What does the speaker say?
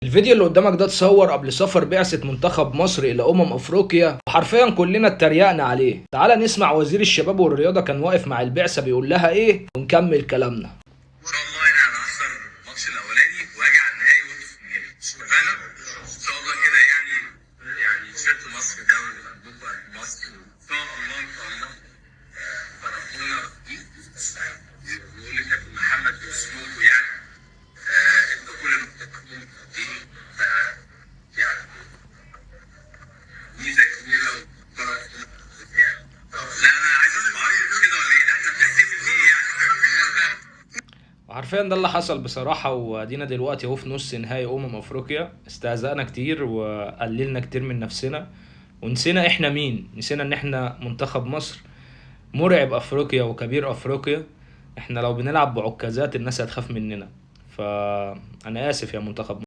الفيديو اللي قدامك ده اتصور قبل سفر بعثة منتخب مصر إلى أفريقيا، وحرفيا كلنا اتريقنا عليه. تعال نسمع وزير الشباب والرياضة كان واقف مع البعثة بيقول لها إيه ونكمل كلامنا. ان شاء الله يعني انا هخسر الماتش الاولاني واجي على النهائي وانتوا في النهائي. اتفقنا؟ ان شاء الله كده يعني تيشيرت مصر ده وعندكم مصر ان شاء الله ان شاء الله فرحونا بيه. بيقول لي كابتن محمد باسلوبه يعني انتوا كل المنتخبين دي يعني ميزه كبيره وطرف يعني. لا انا عايز اسمع رايك كده ولا ايه؟ احنا بنحتفل بيه يعني. وحرفيا ده اللي حصل بصراحة، وادينا دلوقتي اهو في نص نهائي أفريقيا. استهزأنا كتير وقللنا كتير من نفسنا ونسينا احنا مين. نسينا ان احنا منتخب مصر مرعب افريقيا وكبير افريقيا. احنا لو بنلعب بعكازات الناس هتخاف مننا. فانا اسف يا منتخب